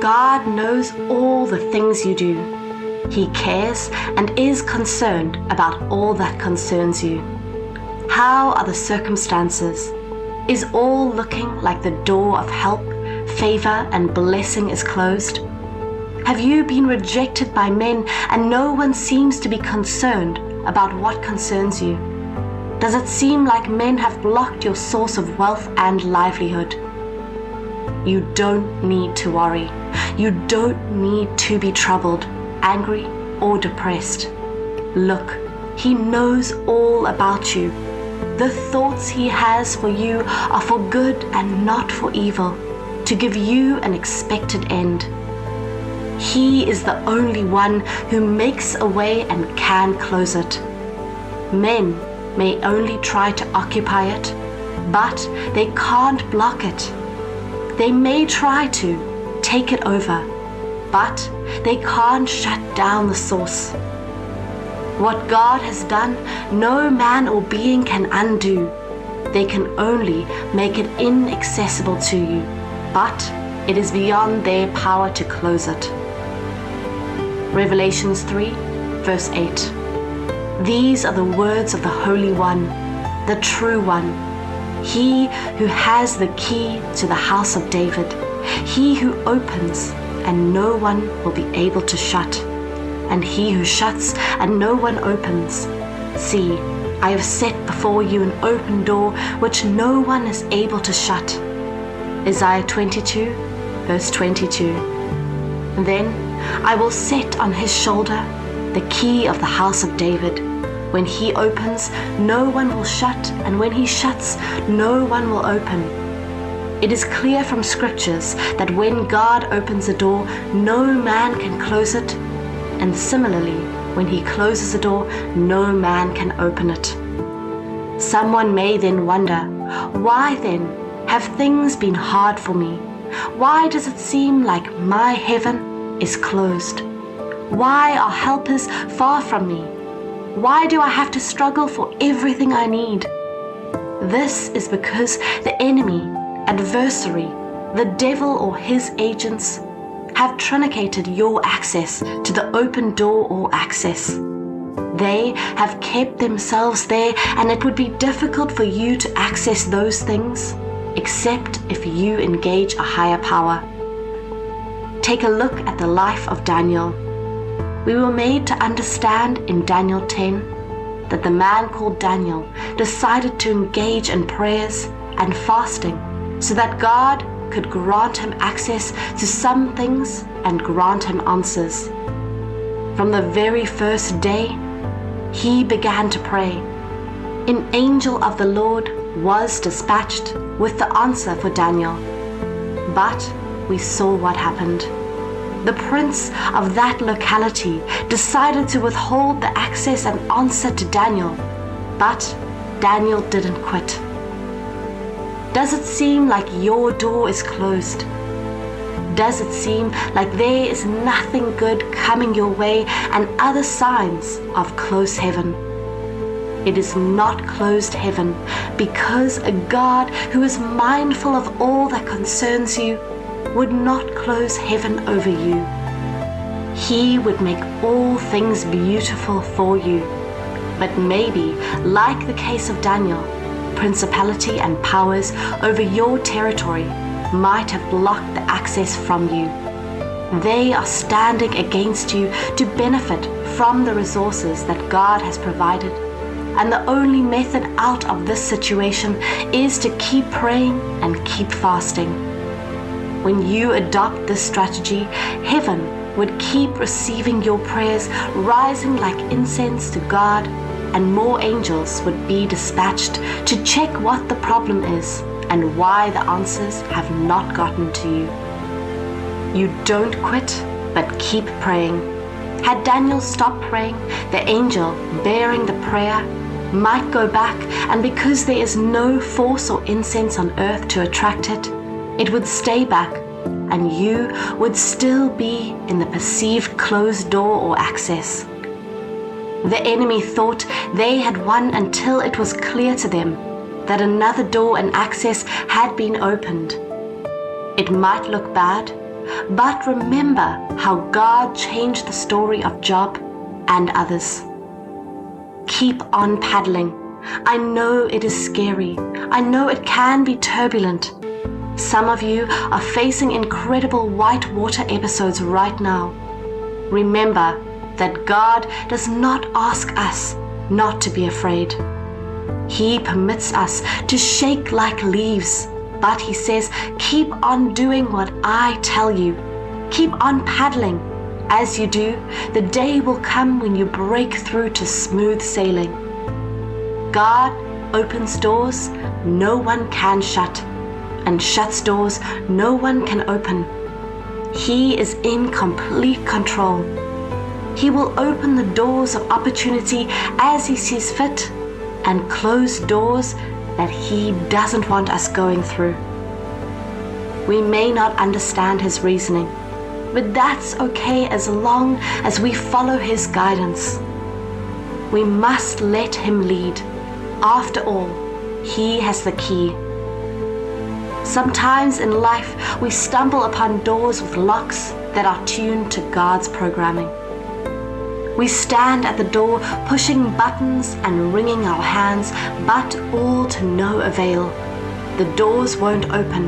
God knows all the things you do. He cares and is concerned about all that concerns you. How are the circumstances? Is all looking like the door of help, favor, and blessing is closed? Have you been rejected by men and no one seems to be concerned about what concerns you? Does it seem like men have blocked your source of wealth and livelihood? You don't need to worry. You don't need to be troubled, angry, or depressed. Look, He knows all about you. The thoughts He has for you are for good and not for evil, to give you an expected end. He is the only one who makes a way and can close it. Men may only try to occupy it, but they can't block it. They may try to take it over, but they can't shut down the source. What God has done, no man or being can undo. They can only make it inaccessible to you, but it is beyond their power to close it. Revelations 3, verse 8. These are the words of the Holy One, the True One, He who has the key to the house of David, He who opens and no one will be able to shut, and He who shuts and no one opens. See, I have set before you an open door which no one is able to shut. Isaiah 22, verse 22. Then I will set on His shoulder the key of the house of David. When He opens, no one will shut, and when He shuts, no one will open. It is clear from scriptures that when God opens a door, no man can close it, and similarly, when He closes a door, no man can open it. Someone may then wonder, why then have things been hard for me? Why does it seem like my heaven is closed? Why are helpers far from me? Why do I have to struggle for everything I need? This is because the enemy, adversary, the devil or his agents have truncated your access to the open door or access. They have kept themselves there, and it would be difficult for you to access those things, except if you engage a higher power. Take a look at the life of Daniel. We were made to understand in Daniel 10 that the man called Daniel decided to engage in prayers and fasting so that God could grant him access to some things and grant him answers. From the very first day, he began to pray. An angel of the Lord was dispatched with the answer for Daniel. But we saw what happened. The prince of that locality decided to withhold the access and answer to Daniel, but Daniel didn't quit. Does it seem like your door is closed? Does it seem like there is nothing good coming your way and other signs of closed heaven? It is not closed heaven because a God who is mindful of all that concerns you would not close heaven over you. He would make all things beautiful for you. But maybe, like the case of Daniel, principality and powers over your territory might have blocked the access from you. They are standing against you to benefit from the resources that God has provided. And the only method out of this situation is to keep praying and keep fasting. When you adopt this strategy, heaven would keep receiving your prayers, rising like incense to God, and more angels would be dispatched to check what the problem is and why the answers have not gotten to you. You don't quit, but keep praying. Had Daniel stopped praying, the angel bearing the prayer might go back, and because there is no force or incense on earth to attract it, it would stay back, and you would still be in the perceived closed door or access. The enemy thought they had won until it was clear to them that another door and access had been opened. It might look bad, But remember how God changed the story of Job and others. Keep on paddling. I know it is scary. I know it can be turbulent. Some of you are facing incredible whitewater episodes right now. Remember that God does not ask us not to be afraid. He permits us to shake like leaves, but He says, keep on doing what I tell you. Keep on paddling. As you do, the day will come when you break through to smooth sailing. God opens doors no one can shut, and shuts doors no one can open. He is in complete control. He will open the doors of opportunity as He sees fit, and close doors that He doesn't want us going through. We may not understand His reasoning, but that's okay as long as we follow His guidance. We must let Him lead. After all, He has the key. Sometimes in life, we stumble upon doors with locks that are tuned to God's programming. We stand at the door pushing buttons and wringing our hands, but all to no avail. The doors won't open.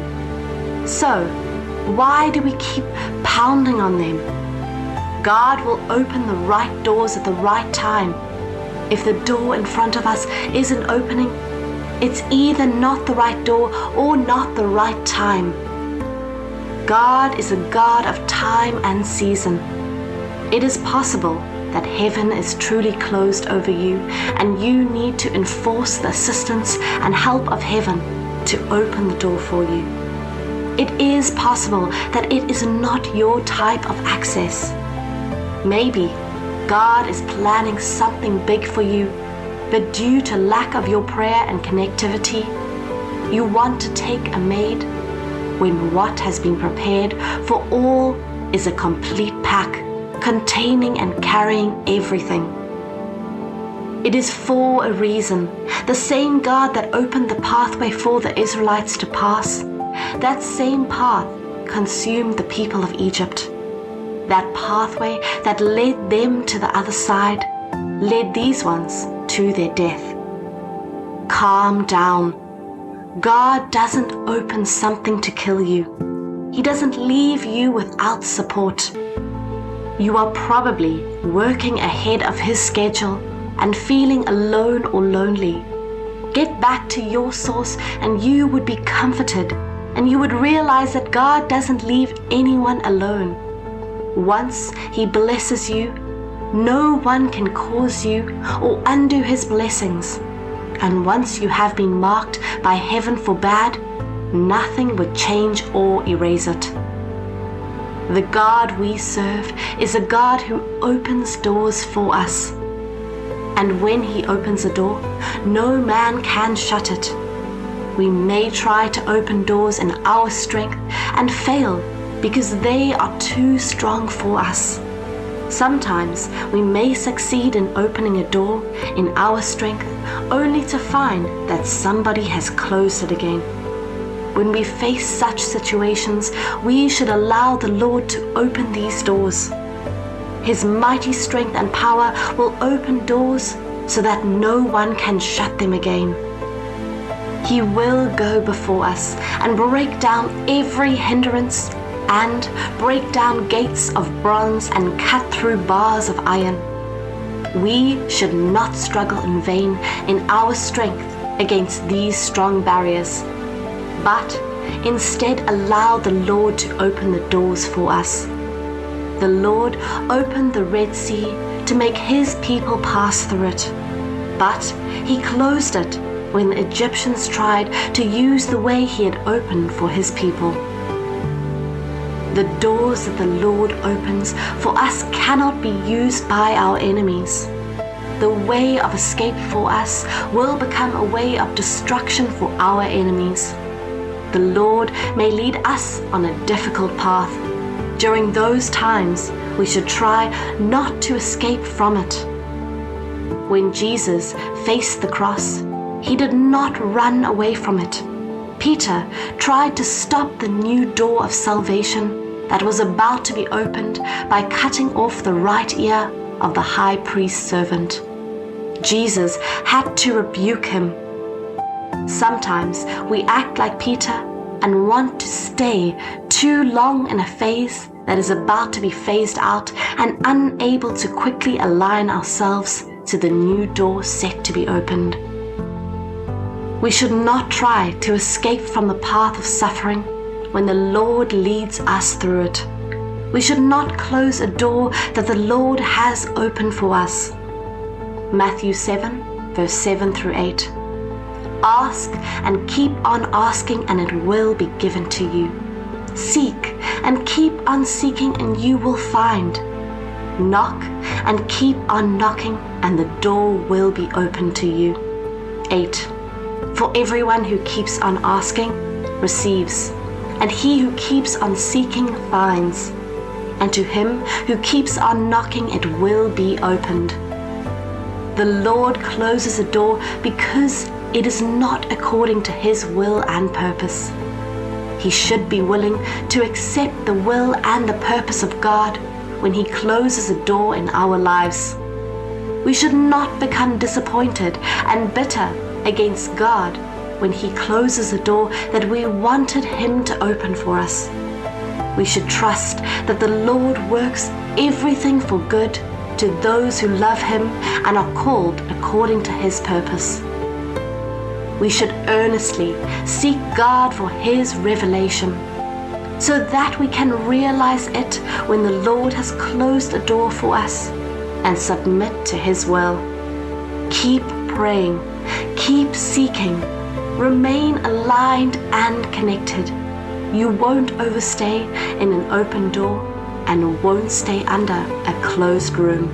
So, why do we keep pounding on them? God will open the right doors at the right time. If the door in front of us isn't opening, it's either not the right door or not the right time. God is a God of time and season. It is possible that heaven is truly closed over you, and you need to enforce the assistance and help of heaven to open the door for you. It is possible that it is not your type of access. Maybe God is planning something big for you, but due to lack of your prayer and connectivity, you want to take a maid when what has been prepared for all is a complete pack containing and carrying everything. It is for a reason. The same God that opened the pathway for the Israelites to pass, that same path consumed the people of Egypt. That pathway that led them to the other side led these ones to their death. Calm down. God doesn't open something to kill you. He doesn't leave you without support. You are probably working ahead of His schedule and feeling alone or lonely. Get back to your source and you would be comforted, and you would realize that God doesn't leave anyone alone. Once He blesses you, no one can cause you or undo His blessings. And once you have been marked by heaven for bad, nothing would change or erase it. The God we serve is a God who opens doors for us. And when He opens a door, no man can shut it. We may try to open doors in our strength and fail because they are too strong for us. Sometimes we may succeed in opening a door in our strength only to find that somebody has closed it again. When we face such situations, we should allow the Lord to open these doors. His mighty strength and power will open doors so that no one can shut them again. He will go before us and break down every hindrance and break down gates of bronze and cut through bars of iron. We should not struggle in vain in our strength against these strong barriers, but instead allow the Lord to open the doors for us. The Lord opened the Red Sea to make His people pass through it, but He closed it when the Egyptians tried to use the way He had opened for His people. The doors that the Lord opens for us cannot be used by our enemies. The way of escape for us will become a way of destruction for our enemies. The Lord may lead us on a difficult path. During those times, we should try not to escape from it. When Jesus faced the cross, He did not run away from it. Peter tried to stop the new door of salvation, that was about to be opened by cutting off the right ear of the high priest's servant. Jesus had to rebuke him. Sometimes we act like Peter and want to stay too long in a phase that is about to be phased out and unable to quickly align ourselves to the new door set to be opened. We should not try to escape from the path of suffering when the Lord leads us through it. We should not close a door that the Lord has opened for us. Matthew 7, verse 7 through 8. Ask and keep on asking, and it will be given to you. Seek and keep on seeking, and you will find. Knock and keep on knocking, and the door will be opened to you. 8. For everyone who keeps on asking receives, and he who keeps on seeking finds, and to him who keeps on knocking it will be opened. The Lord closes a door because it is not according to his will and purpose. He should be willing to accept the will and the purpose of God when he closes a door in our lives. We should not become disappointed and bitter against God when he closes a door that we wanted him to open for us. We should trust that the Lord works everything for good to those who love him and are called according to his purpose. We should earnestly seek God for his revelation so that we can realize it when the Lord has closed a door for us and submit to his will. Keep praying, keep seeking, remain aligned and connected. You won't overstay in an open door and won't stay under a closed room.